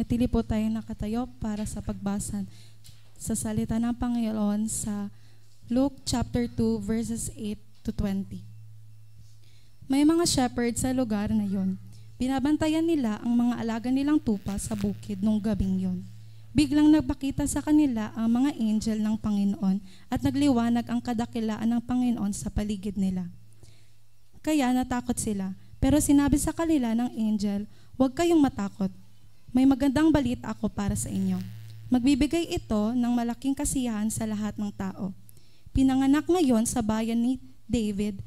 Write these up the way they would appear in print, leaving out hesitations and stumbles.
Natili po tayo nakatayo para sa pagbasa sa salita ng Panginoon sa Luke chapter 2 verses 8 to 20. May mga shepherd sa lugar na yon. Binabantayan nila ang mga alaga nilang tupa sa bukid nung gabing yon. Biglang nagpakita sa kanila ang mga angel ng Panginoon at nagliwanag ang kadakilaan ng Panginoon sa paligid nila. Kaya natakot sila, pero sinabi sa kanila ng angel, "Huwag kayong matakot. May magandang balita ako para sa inyo. Magbibigay ito ng malaking kasiyahan sa lahat ng tao. Pinanganak ngayon sa bayan ni David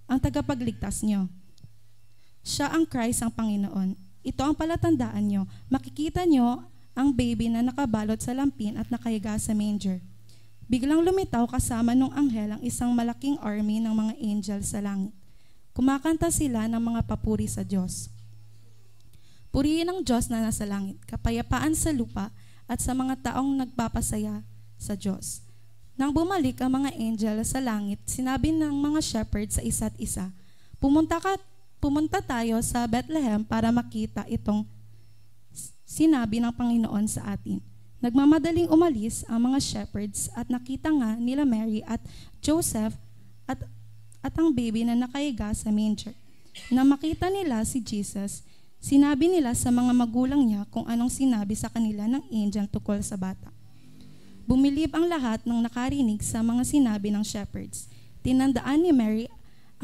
ang tagapagligtas niyo. Siya ang Christ ang Panginoon. Ito ang palatandaan niyo. Makikita niyo ang baby na nakabalot sa lampin at nakahiga sa manger." Biglang lumitaw kasama nung anghel ang isang malaking army ng mga angel sa langit. Kumakanta sila ng mga papuri sa Diyos. Purihin ang Diyos na nasa langit, kapayapaan sa lupa at sa mga taong nagpapasaya sa Diyos. Nang bumalik ang mga angel sa langit, sinabi ng mga shepherd sa isa't isa, Pumunta tayo sa Bethlehem para makita itong sinabi ng Panginoon sa atin." Nagmamadaling umalis ang mga shepherds at nakita nga nila Mary at Joseph at ang baby na nakahiga sa manger. Nang makita nila si Jesus, sinabi nila sa mga magulang niya kung anong sinabi sa kanila ng angel tungkol sa bata. Bumilib ang lahat ng nakarinig sa mga sinabi ng shepherds. Tinandaan ni Mary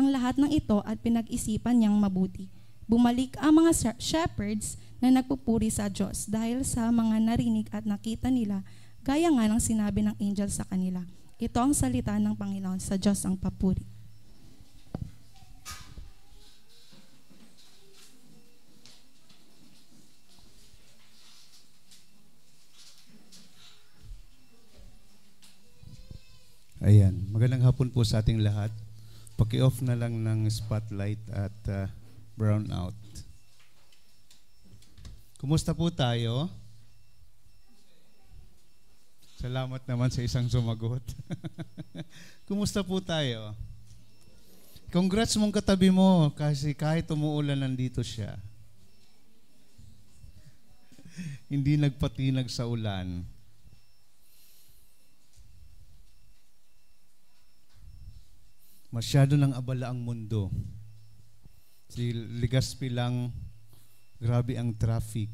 ang lahat ng ito at pinag-isipan niyang mabuti. Bumalik ang mga shepherds na nagpupuri sa Diyos dahil sa mga narinig at nakita nila, gaya nga ng sinabi ng angel sa kanila. Ito ang salita ng Panginoon, sa Diyos ang papuri. Ayan, magandang hapon po sa ating lahat. Paki-off na lang ng spotlight at brown out. Kumusta po tayo? Salamat naman sa isang sumagot. Kumusta po tayo? Congrats mong katabi mo kasi kahit umuulan nandito siya. Hindi nagpatinag sa ulan. Masyado nang abala ang mundo. Si Legazpi lang, grabe ang traffic.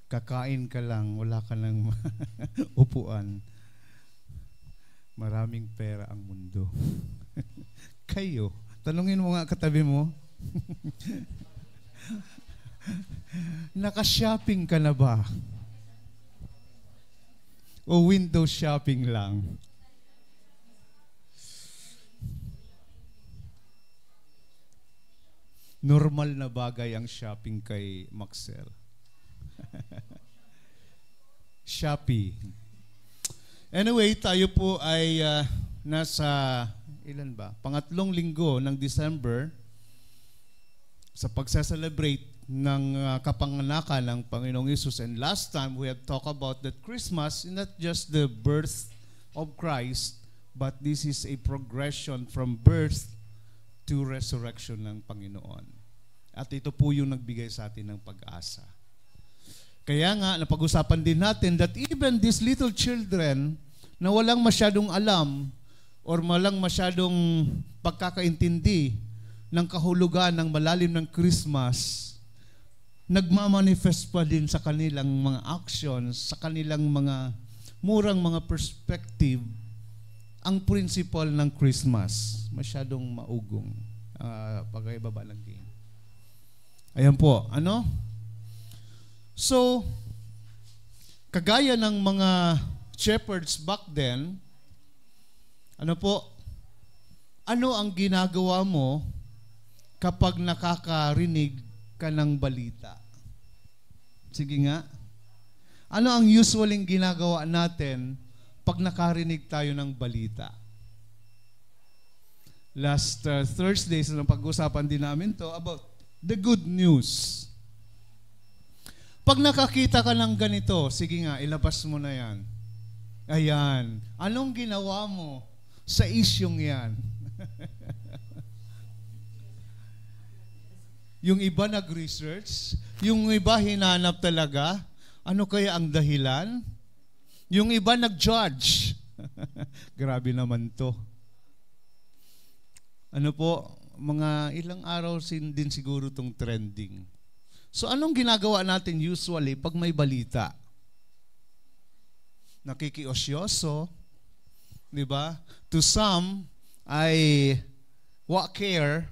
Kakain ka lang, wala ka lang upuan. Maraming pera ang mundo. Kayo, tanungin mo nga katabi mo. Naka-shopping ka na ba? O window shopping lang? Normal na bagay ang shopping kay Maxel. Shopee. Anyway, tayo po ay nasa, ilan ba? Pangatlong linggo ng December sa pagsa-celebrate ng kapanganakan ng Panginoong Hesus. And last time, we have talked about that Christmas is not just the birth of Christ, but this is a progression from birth to resurrection ng Panginoon. At ito po yung nagbigay sa atin ng pag-asa. Kaya nga, napag-usapan din natin that even these little children na walang masyadong alam or walang masyadong pagkakaintindi ng kahulugan ng malalim ng Christmas, nagmamanifest pa din sa kanilang mga actions, sa kanilang mga murang mga perspective, ang principle ng Christmas. Masyadong maugong. Pag-ibaba lang din. Ayan po. Ano? So, kagaya ng mga shepherds back then, ano po? Ano ang ginagawa mo kapag nakakarinig ka ng balita? Sige nga. Ano ang usually ginagawa natin pag nakarinig tayo ng balita? Last Thursday, so pag-usapan din namin to about the good news. Pag nakakita ka ng ganito, sige nga, ilabas mo na yan. Ayan. Anong ginawa mo sa isyong yan? Yung iba nag-research, Yung iba hinanap talaga. Ano kaya ang dahilan? Yung iba nag-judge. Grabe naman to. Ano po, mga ilang araw din siguro tong trending. So anong ginagawa natin usually pag may balita? Nakikiosyoso, di ba? To some, ay care,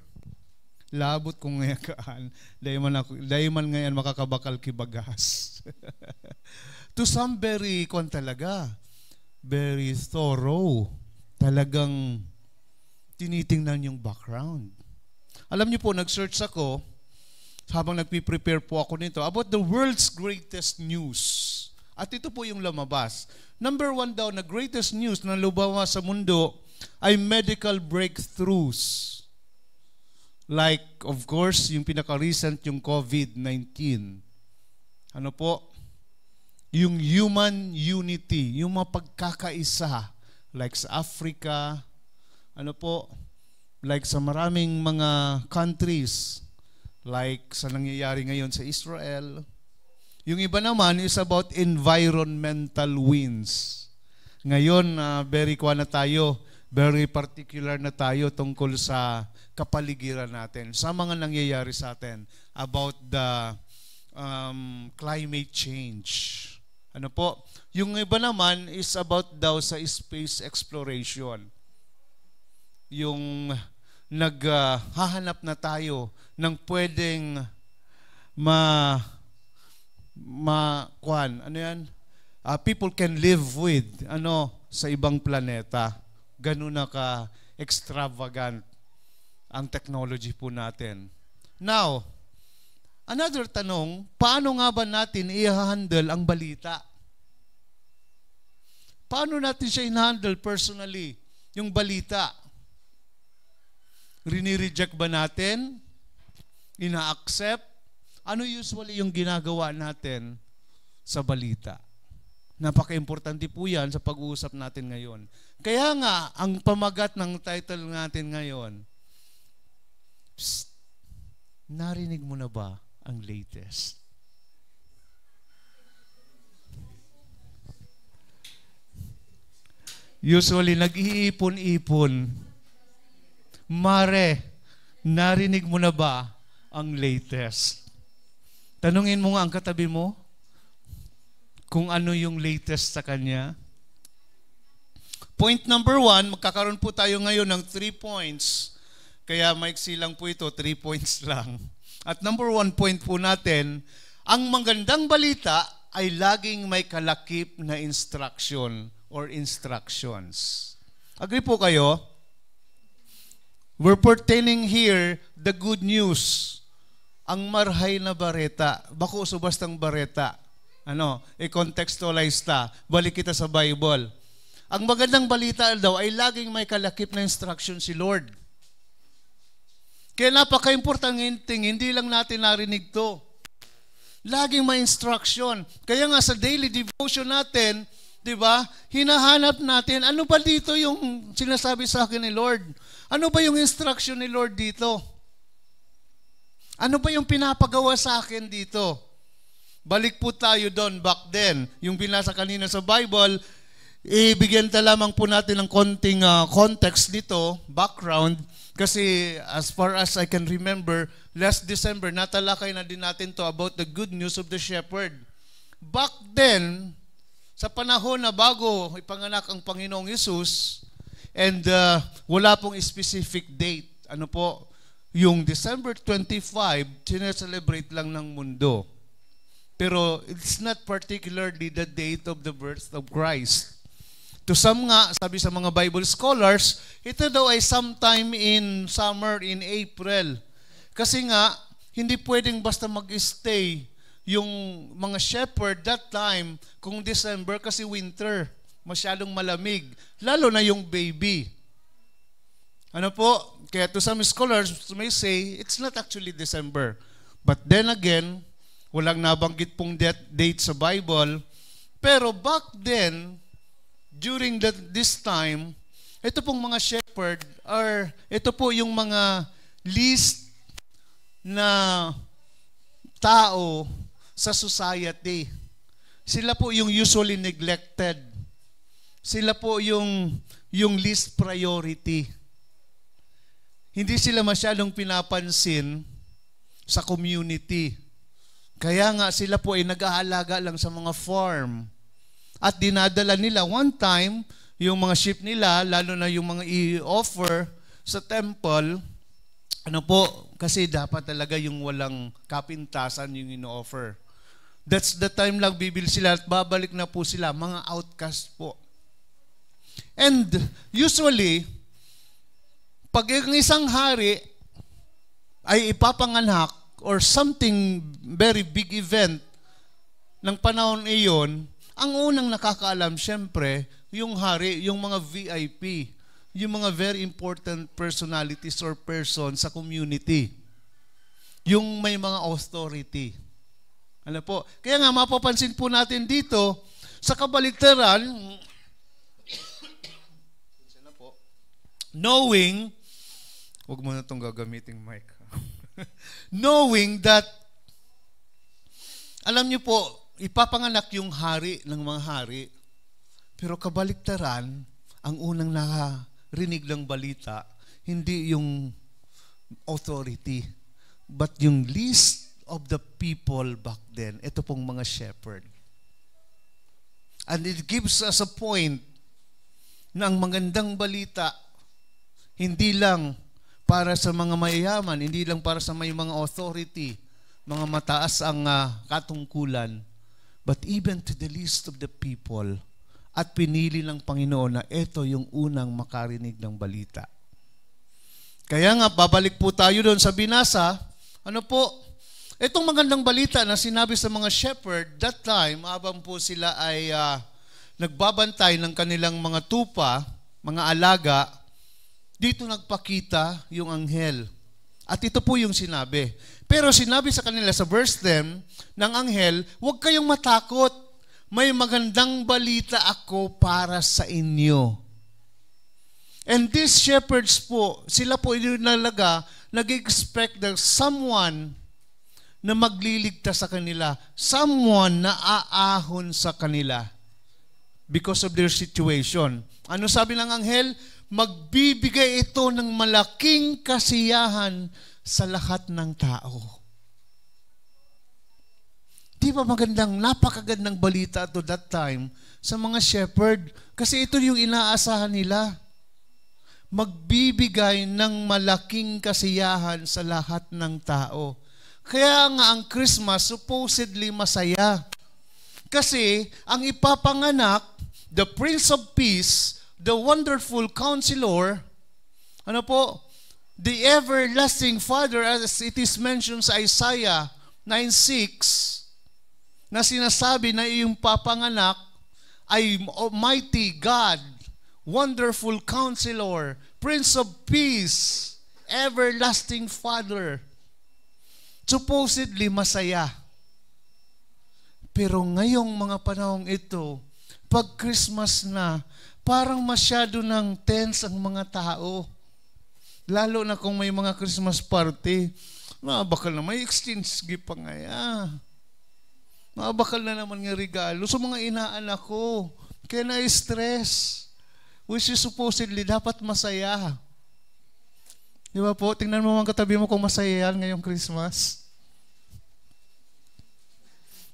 labot kung ngayakaan, dahi man ngayon makakabakal kibagas. To some, very thorough. Talagang tinitingnan yung background. Alam niyo po, nag-search ako, habang nagpiprepare po ako nito, about the world's greatest news. At ito po yung lumabas. Number 1 daw na greatest news na lumabas sa mundo ay medical breakthroughs. Like, of course, yung pinaka-recent, yung COVID-19. Ano po? Yung human unity, yung mga pagkakaisa. Like sa Africa, ano po? Like sa maraming mga countries. Like sa nangyayari ngayon sa Israel. Yung iba naman is about environmental wins. Ngayon, very particular na tayo tungkol sa kapaligiran natin, sa mga nangyayari sa atin about the climate change. Ano po? Yung iba naman is about daw sa space exploration. Yung naghahanap na tayo ng pwedeng people can live with sa ibang planeta. Ganun na ka-extravagant ang technology po natin. Now, another tanong, paano nga ba natin i-handle ang balita? Paano natin siya i-handle personally, yung balita? Rini-reject ba natin? Ina-accept? Ano usually yung ginagawa natin sa balita? Napaka-importante po yan sa pag-uusap natin ngayon. Kaya nga, ang pamagat ng title natin ngayon, narinig mo na ba ang latest? Usually, nag-iipon-ipon. Mare, narinig mo na ba ang latest? Tanungin mo nga ang katabi mo kung ano yung latest sa kanya. Point number 1, magkakaroon po tayo ngayon ng 3 points. Kaya maiksi lang po ito, 3 points lang. At number 1 point po natin, ang magandang balita ay laging may kalakip na instruction or instructions. Agree po kayo? We're pertaining here the good news. Ang marhay na bareta, bako subastang bareta. I-contextualize ta. Balik kita sa Bible. Ang magandang balita daw ay laging may kalakip na instruction si Lord. Kaya napaka-importante, hindi lang natin narinig to. Laging may instruction. Kaya nga sa daily devotion natin, di ba, hinahanap natin, ano ba dito yung sinasabi sa akin ni Lord? Ano ba yung instruction ni Lord dito? Ano ba yung pinapagawa sa akin dito? Balik po tayo doon back then. Yung binasa kanina sa Bible, ibigyan lamang po natin ng konting context nito, background. Kasi as far as I can remember, last December, natalakay na din natin to about the good news of the shepherd. Back then, sa panahon na bago ipanganak ang Panginoong Yesus, and wala pong specific date. Ano po? Yung December 25, sineselebrate lang ng mundo. Pero it's not particularly the date of the birth of Christ. To some nga, sabi sa mga Bible scholars, ito daw ay sometime in summer, in April. Kasi nga, hindi pwedeng basta mag-stay yung mga shepherd that time kung December kasi winter. Masyadong malamig. Lalo na yung baby. Ano po? Kaya to some scholars may say, it's not actually December. But then again, walang nabanggit pong date sa Bible. Pero back then, during this time, ito pong mga shepherd, or ito po yung mga least na tao sa society. Sila po yung usually neglected. Sila po yung least priority. Hindi sila masyadong pinapansin sa community. Kaya nga sila po ay nag-aalaga lang sa mga farm. At dinadala nila one time, yung mga sheep nila, lalo na yung mga i-offer sa temple, kasi dapat talaga yung walang kapintasan yung ino-offer. That's the time lang bibil sila at babalik na po sila, mga outcast po. And usually, pag ang isang hari ay ipapanganak or something very big event ng panahon iyon, ang unang nakakaalam syempre, yung hari, yung mga VIP, yung mga very important personalities or persons sa community. Yung may mga authority. Ano po? Kaya nga mapapansin po natin dito, sa kabaligtaran, knowing, wag mo na itong gagamiting mic. Knowing that, alam niyo po, ipapanganak yung hari ng mga hari, pero kabaligtaran, ang unang nakarinig ng balita, hindi yung authority, but yung least of the people back then, ito pong mga shepherd. And it gives us a point na ang magandang balita, hindi lang para sa mga mayayaman, hindi lang para sa may mga authority, mga mataas ang katungkulan, but even to the least of the people. At pinili ng Panginoon na ito yung unang makarinig ng balita. Kaya nga, babalik po tayo doon sa binasa. Itong magandang balita na sinabi sa mga shepherd, that time, habang po sila ay nagbabantay ng kanilang mga tupa, mga alaga, dito nagpakita yung anghel. At ito po yung sinabi. Pero sinabi sa kanila sa verse 10 ng anghel, huwag kayong matakot. May magandang balita ako para sa inyo. And these shepherds po, sila po inalaga, nag-expect that someone na magliligtas sa kanila, someone na aahon sa kanila because of their situation. Ano sabi ng anghel? Magbibigay ito ng malaking kasiyahan sa lahat ng tao. Di ba magandang, napakagandang balita to that time sa mga shepherd? Kasi ito yung inaasahan nila. Magbibigay ng malaking kasiyahan sa lahat ng tao. Kaya nga ang Christmas supposedly masaya. Kasi ang ipapanganak, the Prince of Peace, the Wonderful Counselor, the Everlasting Father, as it is mentioned sa Isaiah 9:6, na sinasabi na iyong papanganak ay Almighty God, Wonderful Counselor, Prince of Peace, Everlasting Father. Supposedly masaya. Pero ngayong mga panahong ito, pag Christmas na, parang masyado ng tense ang mga tao. Lalo na kung may mga Christmas party, bakal na may exchange gift pa nga. Bakal na naman ng regalo sa mga inaanak ko. Kaya na-stress. Which is supposedly dapat masaya. Di ba po? Tingnan mo mga katabi mo kung masaya yan ngayong Christmas.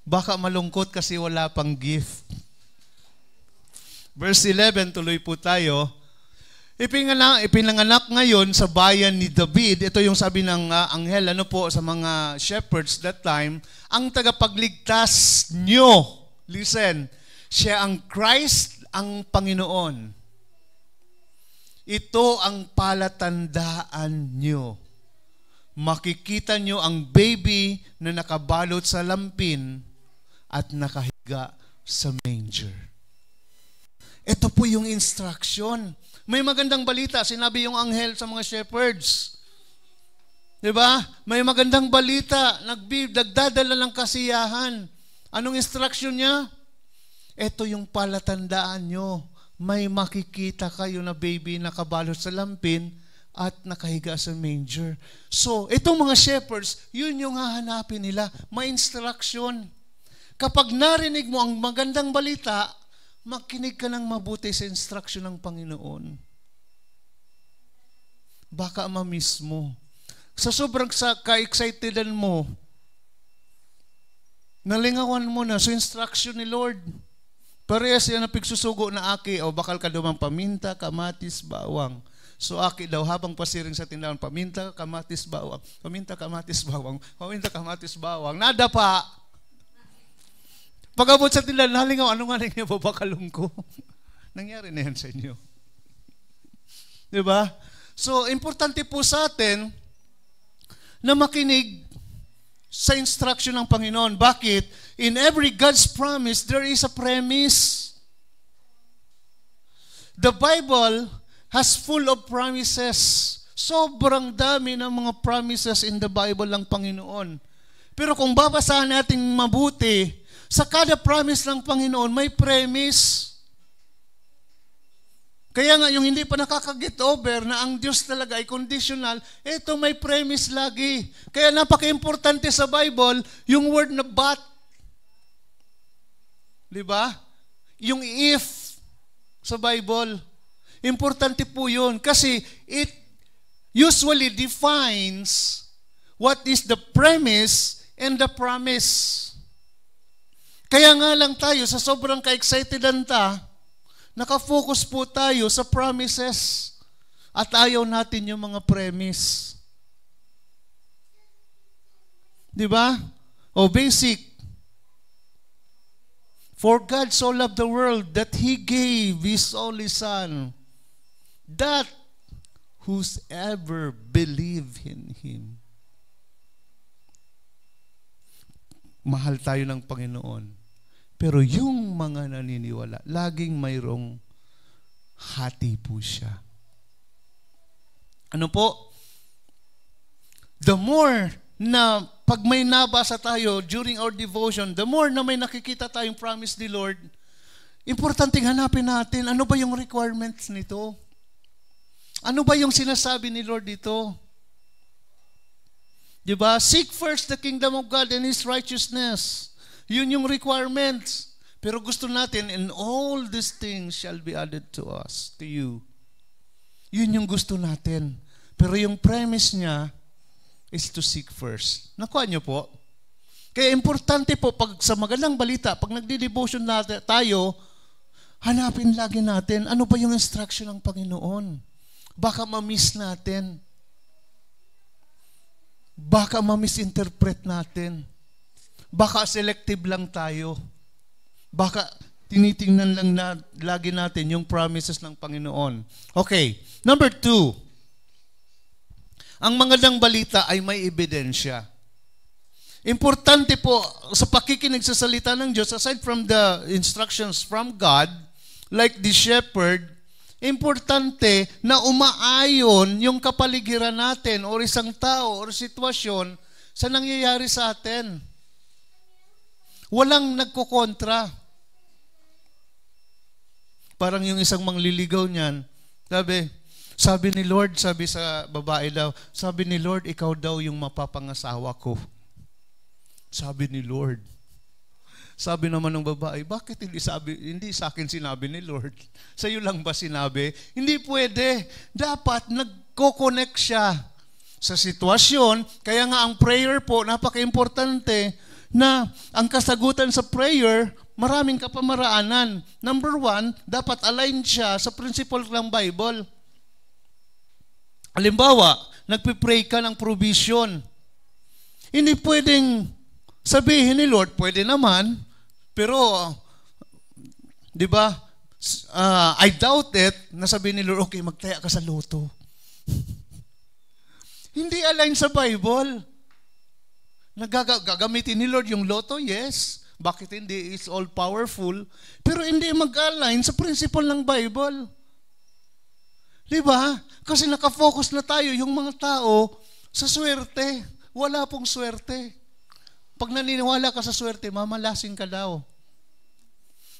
Baka malungkot kasi wala pang gift. Verse 11, tuloy po tayo. Ipinanganak ngayon sa bayan ni David, ito yung sabi ng anghel, sa mga shepherds that time, ang tagapagligtas nyo. Listen, siya ang Christ, ang Panginoon. Ito ang palatandaan nyo. Makikita nyo ang baby na nakabalot sa lampin at nakahiga sa manger. Ito po yung instruction. May magandang balita, sinabi yung anghel sa mga shepherds. Diba? May magandang balita, nagdadala ng kasiyahan. Anong instruction niya? Ito yung palatandaan nyo. May makikita kayo na baby na kabalot sa lampin at nakahiga sa manger. So, itong mga shepherds, yun yung hahanapin nila. May instruction. Kapag narinig mo ang magandang balita, makinig ka ng mabuti sa instruction ng Panginoon. Baka ma-miss mo. Sa sobrang ka-excitedan mo, nalingawan mo na sa instruction ni Lord. Parehas yan ang pigsusugo na aki, o bakal ka dumang paminta, kamatis, bawang. So aki daw, habang pasiring sa tindahan, paminta, kamatis, bawang. Paminta, kamatis, bawang. Paminta, kamatis, bawang. Nada pa. Pag-abot sa tindahan, nalingaw, ano nga nangyay babakalong ko? Nangyari na yan sa inyo. Diba? So, importante po sa atin na makinig sa instruction ng Panginoon. Bakit? In every God's promise, there is a premise. The Bible has full of promises. Sobrang dami ng mga promises in the Bible ng Panginoon. Pero kung babasahan natin mabuti, sa kada promise ng Panginoon, may premise. Kaya nga, yung hindi pa nakaka-get over na ang Diyos talaga ay conditional, ito may premise lagi. Kaya napaka-importante sa Bible, yung word na but. Diba? Yung if sa Bible. Importante po yun. Kasi it usually defines what is the premise and the promise. Kaya nga lang tayo, sa sobrang ka-excitedan nakafocus po tayo sa promises at ayaw natin yung mga premise. Di ba? O basic. For God so loved the world that He gave His only Son, that whosoever believe in Him. Mahal tayo ng Panginoon. Pero yung mga naniniwala, laging mayroong hati po siya. Ano po? The more na pag may nabasa tayo during our devotion, the more na may nakikita tayong promise ni Lord, importanteng hanapin natin, ano ba yung requirements nito? Ano ba yung sinasabi ni Lord dito? Diba? Seek first the kingdom of God and His righteousness. Yun yung requirements. Pero gusto natin, and all these things shall be added to us, to you. Yun yung gusto natin. Pero yung premise niya is to seek first. Nakuha niyo po? Kaya importante po, pag sa magandang balita, pag nagdi-devotion natin, tayo, hanapin lagi natin, ano ba yung instruction ng Panginoon? Baka ma-miss natin. Baka ma-misinterpret natin. Baka selective lang tayo. Baka tinitingnan lang na lagi natin yung promises ng Panginoon. Okay, number 2. Ang magandang balita ay may ebidensya. Importante po sa pakikinig sa salita ng Diyos, aside from the instructions from God, like the shepherd, importante na umaayon yung kapaligiran natin o isang tao o sitwasyon sa nangyayari sa atin. Walang nagkukontra. Parang yung isang mangliligaw niyan, sabi ni Lord, sabi sa babae daw, sabi ni Lord, ikaw daw yung mapapangasawa ko. Sabi ni Lord. Sabi naman ng babae, bakit hindi sa akin sinabi ni Lord? Sa iyo lang ba sinabi? Hindi pwede. Dapat nagko-connect siya sa sitwasyon. Kaya nga ang prayer po, napaka-importante na ang kasagutan sa prayer, maraming kapamaraanan. Number 1, dapat align siya sa principle ng Bible. Halimbawa, nagpipray ka ng provision. Hindi pwedeng sabihin ni Lord, pwede naman, pero, di ba, I doubt it, na sabihin ni Lord, okay, magtaya ka sa loto. Hindi align sa Bible. Gagamitin ni Lord yung loto, yes. Bakit hindi? It's all powerful. Pero hindi mag-align sa principle ng Bible. Diba? Kasi nakafocus na tayo, yung mga tao, sa swerte. Wala pong swerte. Pag naniniwala ka sa swerte, mamalasing ka daw.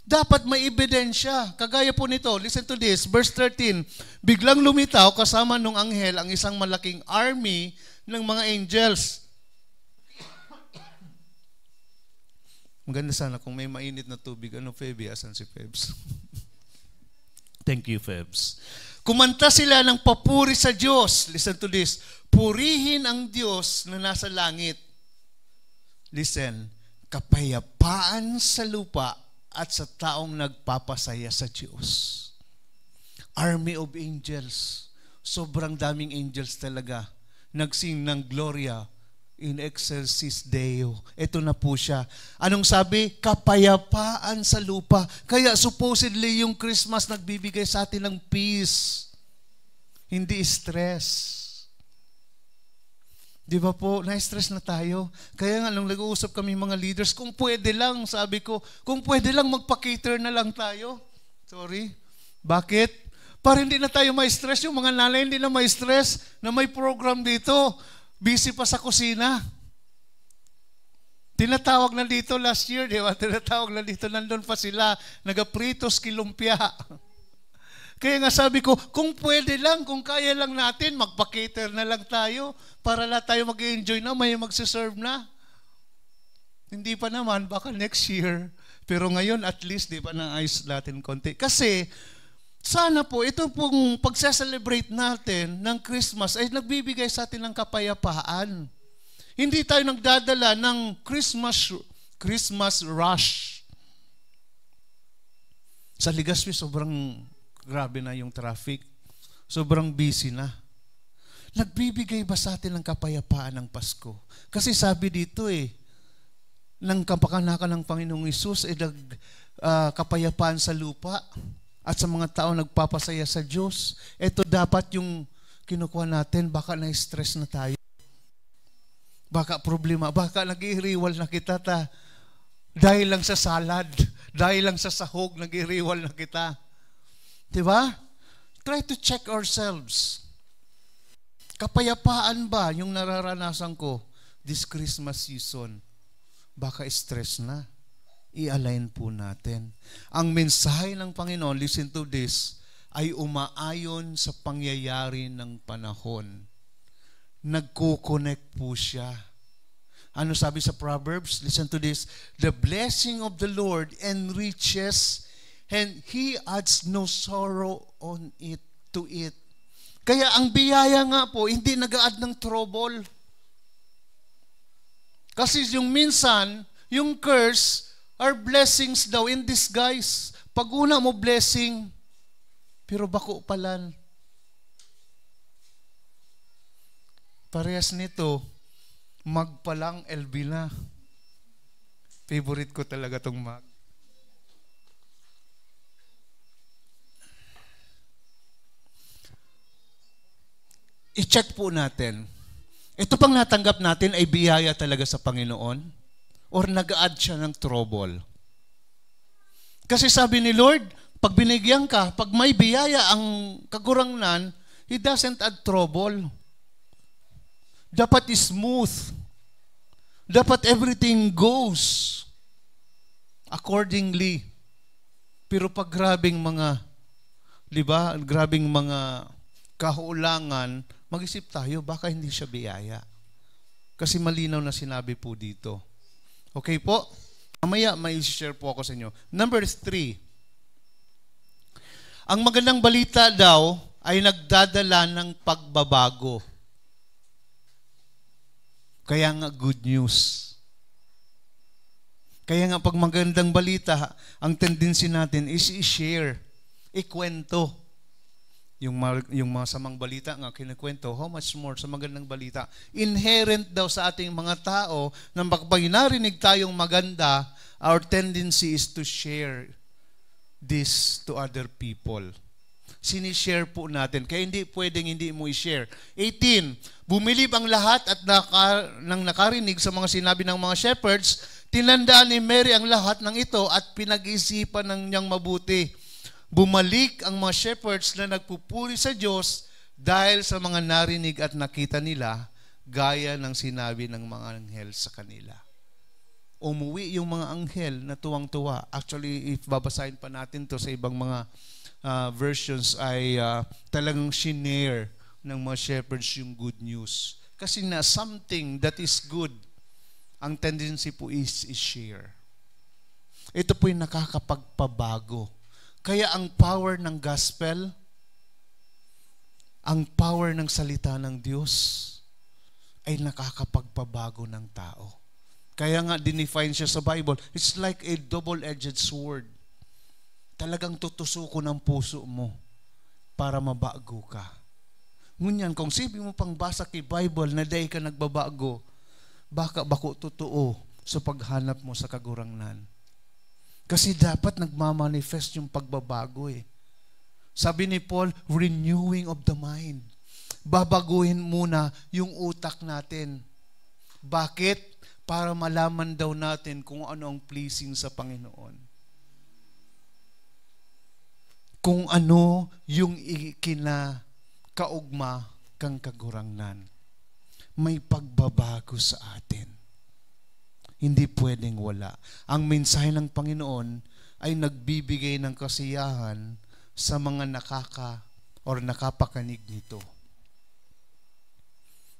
Dapat may ebidensya. Kagaya po nito, listen to this, verse 13. Biglang lumitaw kasama nung anghel ang isang malaking army ng mga angels. Maganda sana kung may mainit na tubig. Ano, Feby? Asan si Febs? Thank you, Febs. Kumanta sila ng papuri sa Diyos. Listen to this. Purihin ang Diyos na nasa langit. Listen. Kapayapaan sa lupa at sa taong nagpapasaya sa Diyos. Army of angels. Sobrang daming angels talaga. Nagsing ng Gloria in excelsis Deo. Ito na po siya. Anong sabi? Kapayapaan sa lupa. Kaya supposedly yung Christmas nagbibigay sa atin ng peace. Hindi stress. Di ba po? Na-stress na tayo. Kaya nga nung nag-uusap kami mga leaders, kung pwede lang, sabi ko, kung pwede lang magpa-cater na lang tayo. Sorry. Bakit? Para hindi na tayo ma-stress. Yung mga nanay hindi na ma-stress na may program dito. Busy pa sa kusina. Tinatawag na dito last year, di ba? Tinatawag na dito, nandun pa sila, nagapritos kilumpia. Kaya nga sabi ko, kung pwede lang, kung kaya lang natin, magpa-cater na lang tayo para lahat tayo mag-enjoy na, may magsiserve na. Hindi pa naman, baka next year. Pero ngayon, at least, di ba, na-ayos natin konti. Kasi, sana po, ito pong pagsa-celebrate natin ng Christmas ay nagbibigay sa atin ng kapayapaan. Hindi tayo nagdadala ng Christmas rush. Sa Legazpi, sobrang grabe na yung traffic. Sobrang busy na. Nagbibigay ba sa atin ng kapayapaan ng Pasko? Kasi sabi dito ng kapakanakan ng Panginoong Hesus ay kapayapaan sa lupa. At sa mga tao nagpapasaya sa Diyos, ito dapat yung kinukuha natin, baka na-stress na tayo. Baka problema, baka nag-iiriwal na kita dahil lang sa salad, dahil lang sa sahog, nag-iiriwal na kita. Diba? Try to check ourselves. Kapayapaan ba yung nararanasan ko this Christmas season? Baka stress na. I-align po natin. Ang mensahe ng Panginoon, listen to this, ay umaayon sa pangyayari ng panahon. Nagko-connect po siya. Ano sabi sa Proverbs? Listen to this. The blessing of the Lord enriches, and He adds no sorrow on it to it. Kaya ang biyaya nga po, hindi nag-a-add ng trouble. Kasi yung minsan, yung curse, are blessings daw in disguise. Pag una mo blessing, pero bako palan. Parehas nito, magpalang LB na. Favorite ko talaga tong mag. I-check po natin. Ito pang natanggap natin ay biyaya talaga sa Panginoon? Or nag-add siya ng trouble. Kasi sabi ni Lord, pag binigyan ka, pag may biyaya ang kagurangan, He doesn't add trouble. Dapat smooth. Dapat everything goes accordingly. Pero pag grabing mga, di ba, grabing mga kahulangan, mag-isip tayo, baka hindi siya biyaya. Kasi malinaw na sinabi po dito. Okay po? Mamaya may share po ako sa inyo. Number 3. Ang magandang balita daw ay nagdadala ng pagbabago. Kaya nga good news. Kaya nga pag magandang balita, ang tendency natin is i-share, ikwento. Yung masamang balita nga kinikwento, how much more sa magandang balita. Inherent daw sa ating mga tao na pag narinig tayong maganda, our tendency is to share this to other people. Sinishare po natin. Kaya hindi pwedeng hindi mo i-share. 18. Bumilib ang lahat at nang nakarinig sa mga sinabi ng mga shepherds, tinandaan ni Mary ang lahat ng ito at pinag-isipan ng niyang mabuti. Bumalik ang mga shepherds na nagpupuri sa Diyos dahil sa mga narinig at nakita nila gaya ng sinabi ng mga anghel sa kanila. umuwi yung mga anghel na tuwang-tuwa. Actually, if babasahin pa natin to sa ibang mga versions ay talagang shinare ng mga shepherds yung good news. Kasi na something that is good, ang tendency po is share. Ito po yung nakakapagpabago. Kaya ang power ng gospel, ang power ng salita ng Diyos ay nakakapagpabago ng tao. Kaya nga dinefine siya sa Bible, it's like a double-edged sword. Talagang tutusukon ang puso mo para mabago ka. Ngunyan, kung sibi mo pang basa kay Bible na day ka nagbabago, baka bako totoo sa paghanap mo sa kagurangnan. Kasi dapat nagmamanifest yung pagbabago eh. Sabi ni Paul, renewing of the mind. Babaguhin muna yung utak natin. Bakit? Para malaman daw natin kung ano ang pleasing sa Panginoon. Kung ano yung kinakaugma kang kagurangnan. May pagbabago sa atin. Hindi pwedeng wala. Ang mensahe ng Panginoon ay nagbibigay ng kasiyahan sa mga nakapakanig nito.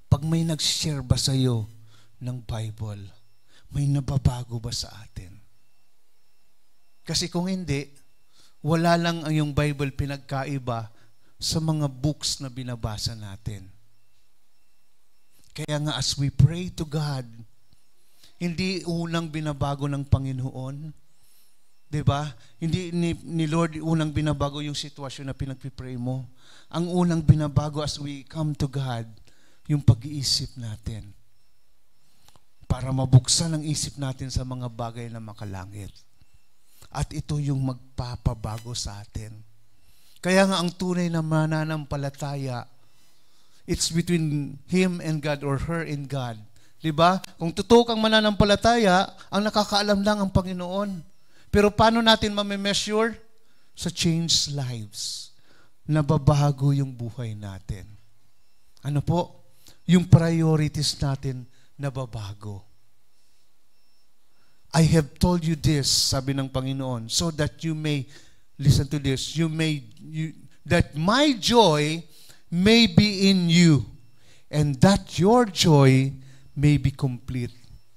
Pag may nag-share ba sa iyo ng Bible, may nababago ba sa atin? Kasi kung hindi, wala lang ang yung Bible pinagkaiba sa mga books na binabasa natin. Kaya nga as we pray to God, hindi unang binabago ng Panginoon. Diba? Hindi ni Lord unang binabago yung sitwasyon na pinagpipray mo. Ang unang binabago as we come to God, yung pag-iisip natin. Para mabuksan ang isip natin sa mga bagay na makalangit. At ito yung magpapabago sa atin. Kaya nga ang tunay na mananampalataya, it's between him and God or her and God. Diba? Kung totoo kang mananampalataya, ang nakakaalam lang ang Panginoon. Pero paano natin mame-measure? Sa changed lives. Nababago yung buhay natin. Ano po? Yung priorities natin nababago. I have told you this, sabi ng Panginoon, so that you may, listen to this, that my joy may be in you, and that your joy may be complete.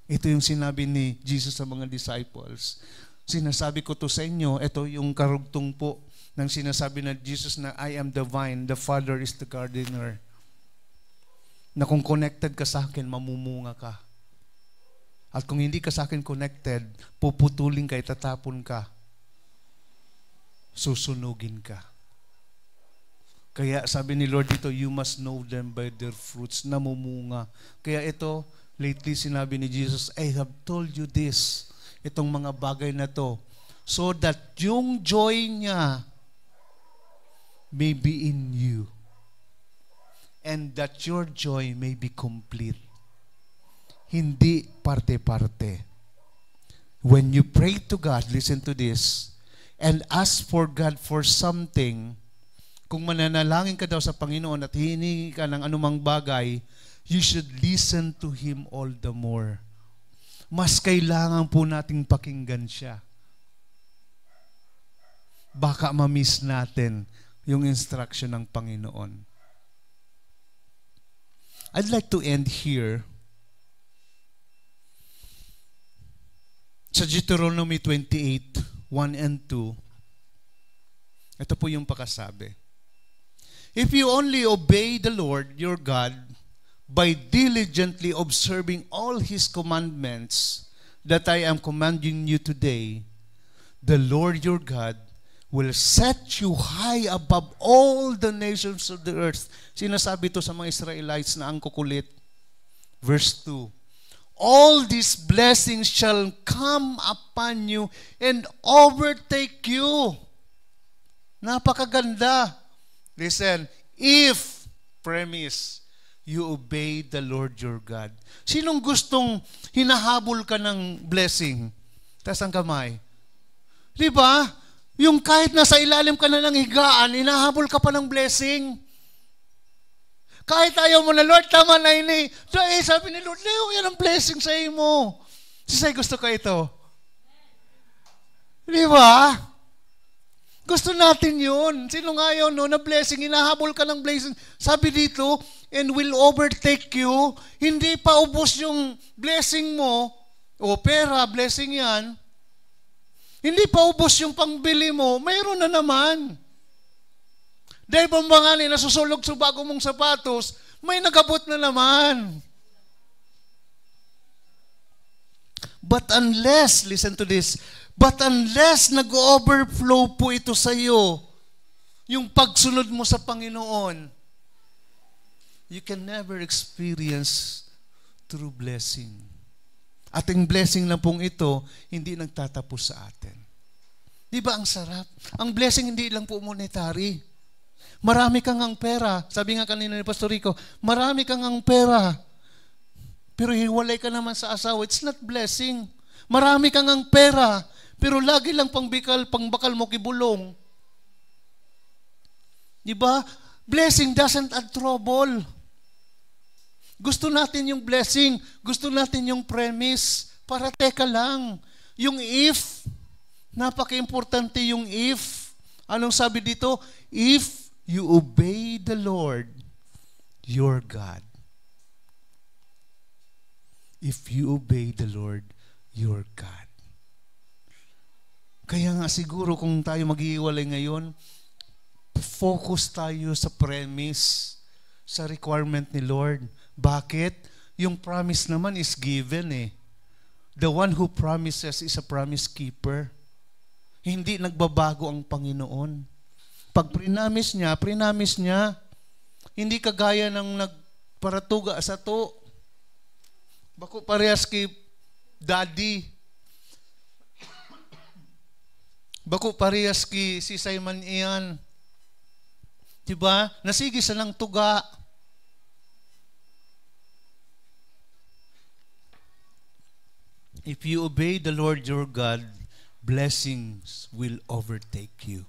Ito yung sinabi ni Jesus sa mga disciples. Sinasabi ko to sa inyo, ito yung karugtong po ng sinasabi na Jesus na I am the vine, the Father is the gardener. Na kung connected ka sa akin, mamumunga ka. At kung hindi ka sa akin connected, puputulin ka, itatapon ka. Susunugin ka. Kaya sabi ni Lord dito, you must know them by their fruits. Namumunga. Kaya ito, lately sinabi ni Jesus, I have told you this, itong mga bagay na to, so that yung joy niya may be in you. And that your joy may be complete. Hindi parte-parte. When you pray to God, listen to this, and ask for God for something, kung mananalangin ka daw sa Panginoon at hihingi ka ng anumang bagay, you should listen to Him all the more. Mas kailangan po nating pakinggan siya. Baka ma-miss natin yung instruction ng Panginoon. I'd like to end here sa Deuteronomy 28, 1 and 2. Ito po yung pakasabi. If you only obey the Lord your God by diligently observing all His commandments that I am commanding you today, the Lord your God will set you high above all the nations of the earth. Sinasabi to sa mga Israelites na ang kukulit. Verse 2. All these blessings shall come upon you and overtake you. Napakaganda. Listen, if, premise, you obey the Lord your God. Sinong gustong hinahabol ka ng blessing? Taas ang kamay. Diba? Yung kahit nasa ilalim ka na ng higaan, hinahabol ka pa ng blessing. Kahit ayaw mo na, Lord, tama na ini. Sabi ni Lord, Leo, yan ang blessing sa imo. Sisay, gusto ko ito. Di ba? Gusto natin yun. Sino nga yun, no? Na blessing, hinahabol ka ng blessing. Sabi dito, and will overtake you. Hindi pa ubos yung blessing mo. O pera, blessing yan. Hindi pa ubos yung pangbili mo. Mayroon na naman. Dahil bambangani, nasusulog sa bago mong sapatos, may nagabot na naman. But unless, listen to this, but unless nag-overflow po ito sa iyo, yung pagsunod mo sa Panginoon, you can never experience true blessing. At yung blessing na pong ito, hindi nagtatapos sa atin. Di ba ang sarap? Ang blessing hindi lang po monetary. Marami kang ang pera. Sabi nga kanina ni Pastor Rico, marami kang ang pera. Pero hiwalay ka naman sa asawa. It's not blessing. Marami kang ang pera. Pero lagi lang pangbakal mo kibulong. Di ba? Blessing doesn't add trouble. Gusto natin yung blessing. Gusto natin yung premise. Para teka lang. Yung if, napaka-importante yung if. Anong sabi dito? If you obey the Lord, your God. If you obey the Lord, your God. Kaya nga siguro kung tayo mag-iiwalay ngayon, focus tayo sa premise, sa requirement ni Lord. Bakit? Yung promise naman is given eh. The one who promises is a promise keeper. Hindi nagbabago ang Panginoon. Pag prinamis niya, hindi kagaya ng nagparatuga sa to. Bako parehas kay daddy. Bako parehas kay si Simon iyan. Diba? Nasigi sa ng tuga. If you obey the Lord your God, blessings will overtake you.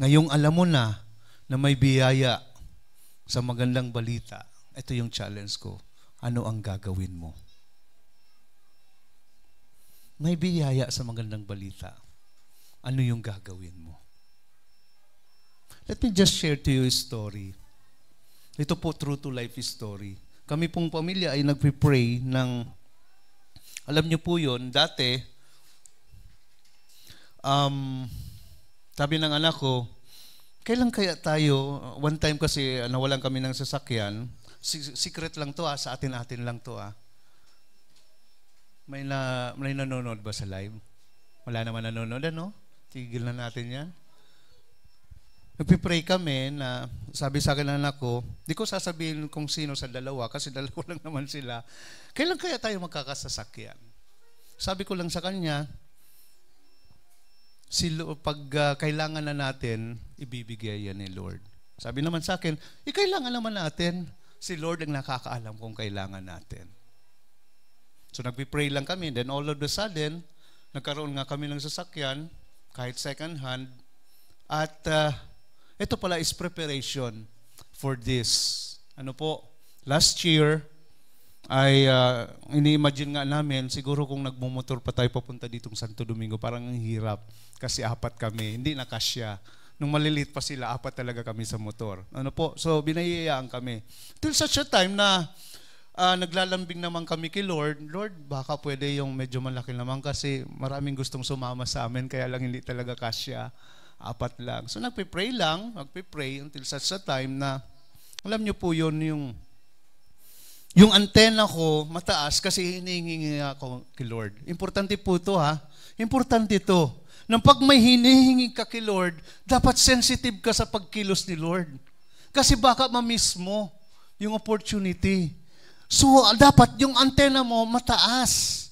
Ngayong alam mo na may biyaya sa magandang balita, ito yung challenge ko. Ano ang gagawin mo? May biyaya sa magandang balita. Ano yung gagawin mo? Let me just share to you a story. Ito po true to life story. Kami pong pamilya ay nagpipray ng, alam niyo po yun, dati, sabi ng anak ko, kailan kaya tayo, one time kasi nawalan kami ng sasakyan, secret lang to sa atin-atin lang to May nanonood ba sa live? Wala naman nanonood, ano? Tigil na natin yan. Nagpipray kami na, sabi sa akin ng anak ko, di ko sasabihin kung sino sa dalawa, kasi dalawa lang naman sila. Kailan kaya tayo magkakasasakyan? Sabi ko lang sa kanya, pag kailangan na natin, ibibigay yan ni Lord. Sabi naman sa akin, kailangan naman natin. Si Lord ang nakakaalam kung kailangan natin. So nagpipray lang kami, then all of a sudden, nagkaroon nga kami ng sasakyan, kahit second hand, at ito pala is preparation for this. Ano po, last year, ay ini-imagine nga namin, siguro kung nagmumotor pa tayo papunta ditong Santo Domingo, parang ang hirap. Kasi 4 kami, hindi na kasya. Nung maliliit pa sila, 4 talaga kami sa motor. Ano po? So, binayayaan kami. Till such a time na naglalambing naman kami kay Lord, Lord, baka pwede yung medyo malaki naman kasi maraming gustong sumama sa amin, kaya lang hindi talaga kasya. 4 lang. So, nagpipray until such a time na, alam niyo po yun, yung antena ko mataas kasi hinihingi ako kay Lord. Importante po ito Importante ito. Nang pag may hinihingi ka kay Lord, dapat sensitive ka sa pagkilos ni Lord. Kasi baka ma-miss mo yung opportunity. So, dapat yung antena mo mataas.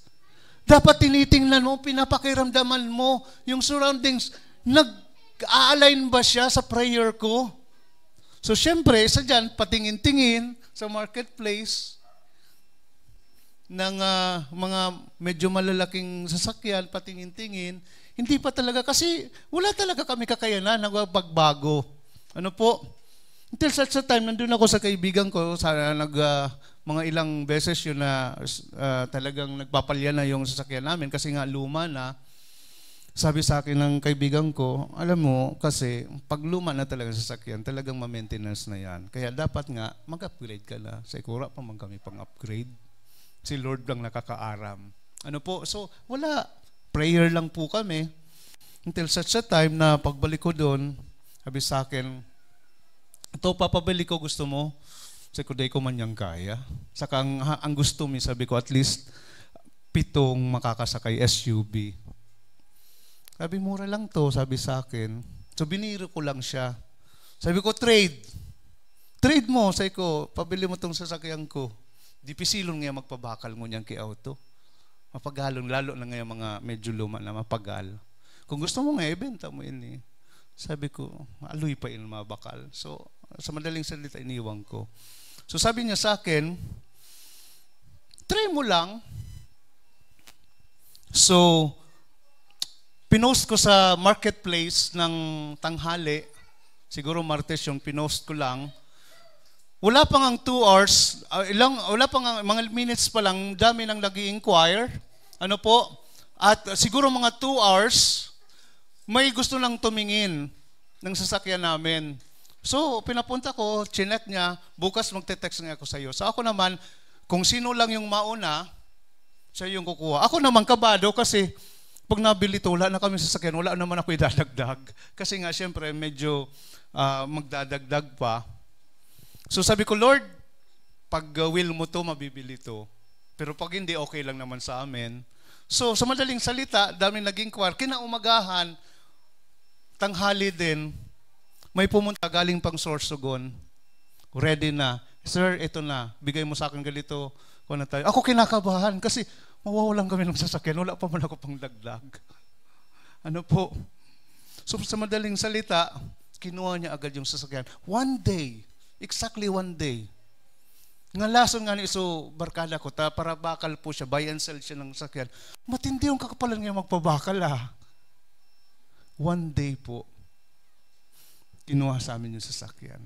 Dapat tinitingnan mo, pinapakiramdaman mo yung surroundings. Nag-a-align ba siya sa prayer ko? So, syempre, sa dyan, patingin-tingin sa marketplace ng mga medyo malalaking sasakyan, patingin-tingin, hindi pa talaga, kasi wala talaga kami kakayanan na pagbago. Ano po? Until such a time, nandun ako sa kaibigan ko, mga ilang beses yun na talagang nagpapalya na yung sasakyan namin kasi nga luma na. Sabi sa akin ng kaibigan ko, alam mo, kasi pag luma na talaga sasakyan, talagang ma-maintenance na yan. Kaya dapat nga, mag-upgrade ka na. Sa Ikura pa man kami pang-upgrade. Si Lord lang nakakaaram. Ano po? So, wala. Prayer lang po kami. Until such a time na pagbalik ko doon, sabi sa akin, ito, papabalik ko, gusto mo? Sabi ko, day ko man niyang kaya. Saka ang gusto mo, sabi ko, at least 7 makakasakay SUV. Sabi, mura lang to, sabi sa akin. So, biniro ko lang siya. Sabi ko, trade. Trade mo. Sabi ko, pabili mo tong sasakyan ko. Di pisilon nga magpabakal mo niyang ki-auto. Mapagalon, lalo na nga mga medyo luma na mapagal. Kung gusto mo nga, ibenta mo yun eh. Sabi ko, aluy pa yun mabakal. So, sa madaling salita, iniwang ko. So, sabi niya sa akin, try mo lang. So, pinost ko sa marketplace ng tanghali, siguro Martes yung pinost ko lang. Wala pang ang 2 hours, wala pang ang mga minutes pa lang, dami nang nag-i-inquire. Ano po? At siguro mga 2 hours, may gusto lang tumingin ng sasakyan namin. So, pinapunta ko, chinek niya, bukas magte-text nga ako sa iyo. So, ako naman, kung sino lang yung mauna, siya yung kukuha. Ako naman kabado kasi pag nabili ito, wala na kami sasakyan, wala naman ako idadagdag. Kasi nga, siyempre, medyo magdadagdag pa. So sabi ko, Lord, pag will mo to, mabibili to. Pero pag hindi, okay lang naman sa amin. So sa madaling salita, daming nag-inquire. Kinaumagahan, tanghali din, may pumunta galing pang Sorsogon. Ready na. Sir, ito na. Bigay mo sa akin ganito. Ako kinakabahan kasi mawawalan kami ng sasakyan. Wala pa man ako pang dagdag. Ano po? So sa madaling salita, kinuha niya agad yung sasakyan. One day, exactly one day, nga lason nga ni iso barkada ko, para bakal po siya, buy and sell siya ng sasakyan. Matindi yung kakapalan niya magpabakal One day po, kinuha sa amin yung sasakyan.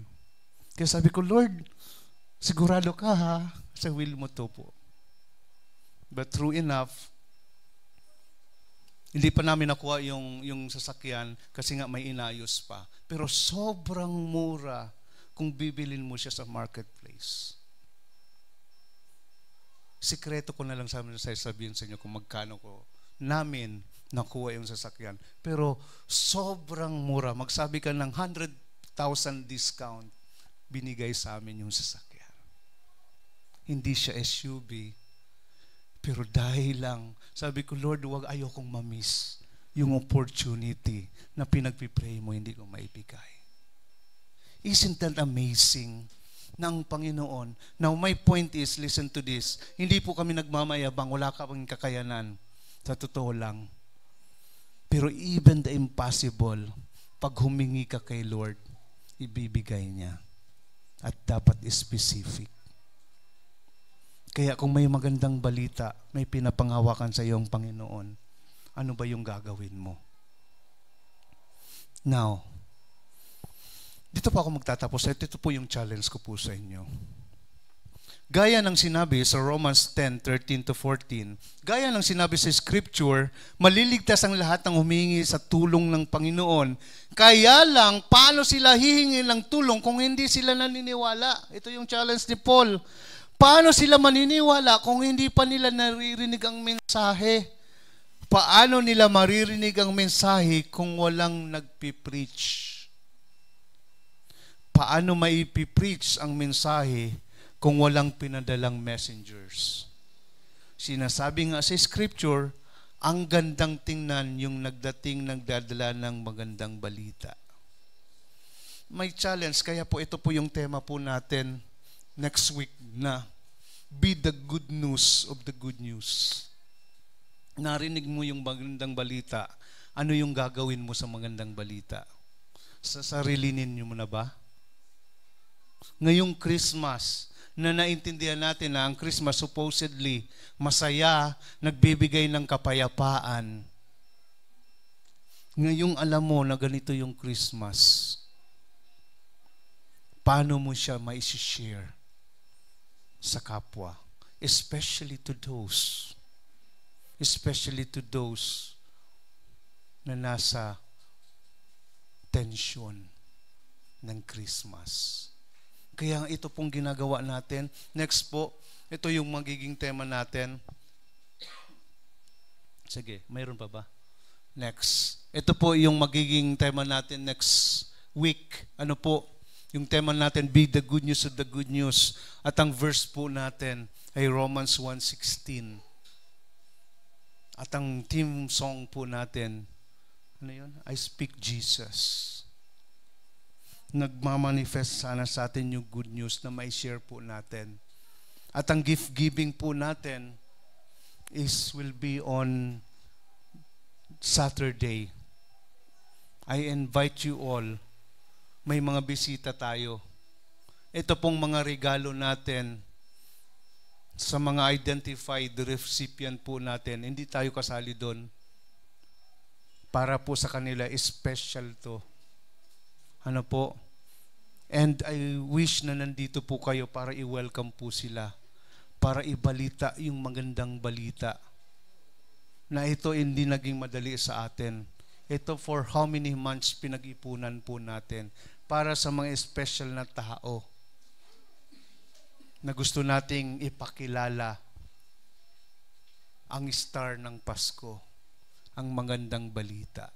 Kaya sabi ko, Lord, sigurado ka sa will mo to po. But true enough, hindi pa namin nakuha yung sasakyan kasi nga may inayos pa. Pero sobrang mura kung bibilin mo siya sa marketplace. Sikreto ko na lang sabihin sa inyo kung magkano ko namin nakuha yung sasakyan. Pero sobrang mura. Magsabi ka ng 100,000 discount, binigay sa amin yung sasakyan. Hindi siya SUV. Pero dahil lang, sabi ko, Lord, huwag ayokong mamiss yung opportunity na pinagpipray mo, hindi ko maibigay. Isn't that amazing ng Panginoon? Now, my point is, listen to this, hindi po kami nagmamayabang, wala ka pang kakayanan. Sa totoo lang. Pero even the impossible, pag humingi ka kay Lord, ibibigay niya. At dapat specific. Kaya kung may magandang balita, may pinapanghawakan sa iyong Panginoon, ano ba yung gagawin mo? Now, dito pa ako magtatapos. Ito po yung challenge ko po sa inyo. Gaya ng sinabi sa Romans 10:13-14, gaya ng sinabi sa Scripture, maliligtas ang lahat ng humingi sa tulong ng Panginoon. Kaya lang, paano sila hihingi ng tulong kung hindi sila naniniwala? Ito yung challenge ni Paul. Paano sila maniniwala kung hindi pa nila naririnig ang mensahe? Paano nila maririnig ang mensahe kung walang nagpipreach? Paano maipipreach ang mensahe kung walang pinadalang messengers? Sinasabi nga sa Scripture, ang gandang tingnan yung nagdadala ng magandang balita. May challenge, kaya po ito po yung tema po natin next week na be the good news of the good news. Narinig mo yung magandang balita. Ano yung gagawin mo sa magandang balita? Sasarilinin mo na ba? Ngayong Christmas, na naintindihan natin na ang Christmas supposedly masaya, nagbibigay ng kapayapaan. Ngayong alam mo na ganito yung Christmas, paano mo siya ma-share sa kapwa. Especially to those na nasa tensyon ng Christmas. Kaya ito pong ginagawa natin. Next po, ito yung magiging tema natin. Sige, mayroon pa ba? Next. Ito po yung magiging tema natin next week. Ano po? Yung tema natin, be the good news of the good news. At ang verse po natin ay Romans 1:16. At ang theme song po natin, ano yun? I Speak Jesus. Nagmamanifest sana sa atin yung good news na may share po natin. At ang gift giving po natin will be on Saturday. I invite you all. May mga bisita tayo. Ito pong mga regalo natin sa mga identified recipient po natin. Hindi tayo kasali doon. Para po sa kanila, special to. Ano po? And I wish na nandito po kayo para i-welcome po sila. Para ibalita yung magandang balita. Na ito hindi naging madali sa atin. Ito for how many months pinag-ipunan po natin. Para sa mga special na tao na gusto nating ipakilala ang star ng Pasko, ang magandang balita.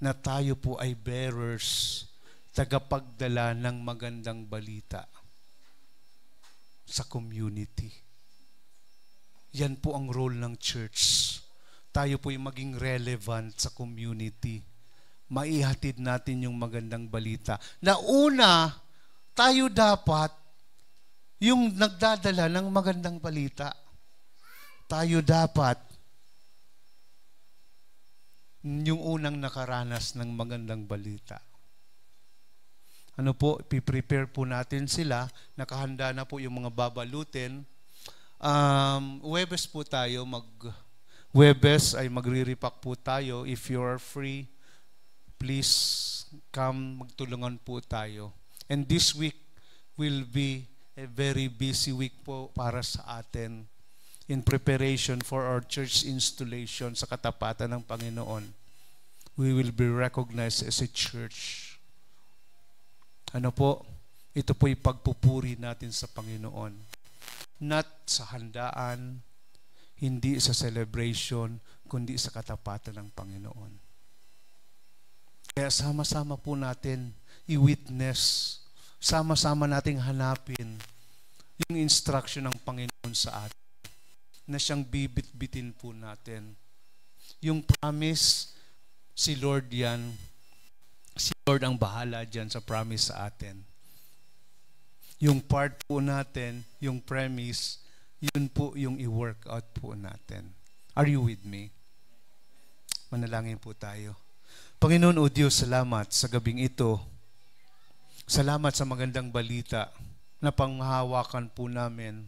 Na tayo po ay bearers, tagapagdala ng magandang balita sa community. Yan po ang role ng church. Tayo po ay maging relevant sa community. Maihatid natin yung magandang balita. Na una, tayo dapat yung nagdadala ng magandang balita. Tayo dapat yung unang nakaranas ng magandang balita. Ano po, piprepare po natin sila. Nakahanda na po yung mga babalutin. Webes po tayo. Webes ay magre-repack po tayo. If you are free, please come, magtulungan po tayo. And this week will be a very busy week po para sa atin in preparation for our church installation sa katapatan ng Panginoon. We will be recognized as a church. Ano po? Ito po'y pagpupuri natin sa Panginoon. Not sa handaan, hindi sa celebration, kundi sa katapatan ng Panginoon. Kaya sama-sama po natin i-witness, sama-sama nating hanapin yung instruction ng Panginoon sa atin na siyang bibit-bitin po natin. Yung promise, si Lord yan, si Lord ang bahala dyan sa promise sa atin. Yung part po natin, yung premise, yun po yung i-work out po natin. Are you with me? Manalangin po tayo. Panginoon o Diyos, salamat sa gabing ito. Salamat sa magandang balita na panghahawakan po namin.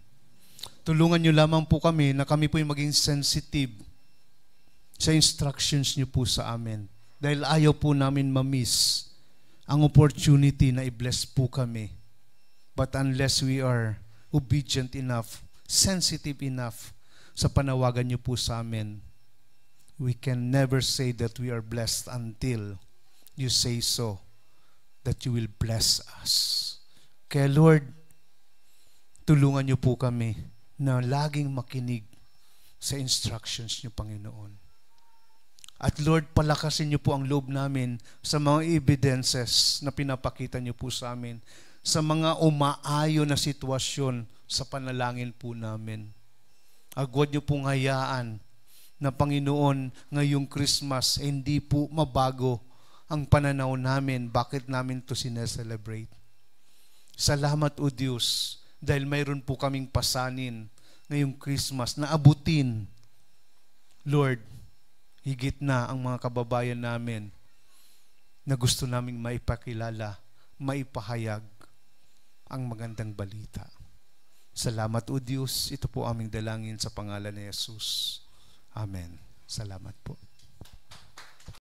Tulungan niyo lamang po kami na kami po yung maging sensitive sa instructions niyo po sa amin. Dahil ayaw po namin ma-miss ang opportunity na i-bless po kami. But unless we are obedient enough, sensitive enough sa panawagan niyo po sa amin, we can never say that we are blessed until you say so, that you will bless us. Kaya Lord, tulungan niyo po kami na laging makinig sa instructions niyo, Panginoon. At Lord, palakasin niyo po ang loob namin sa mga evidences na pinapakita niyo po sa amin, sa mga umaayo na sitwasyon sa panalangin po namin. Agwad niyo pong hayaan na Panginoon, ngayong Christmas, hindi po mabago ang pananaw namin, bakit namin ito sineselebrate. Salamat o Diyos, dahil mayroon po kaming pasanin ngayong Christmas na abutin, Lord, higit na ang mga kababayan namin na gusto naming maipakilala, maipahayag ang magandang balita. Salamat o Diyos, ito po aming dalangin sa pangalan ni Jesus. Amen. Salamat po.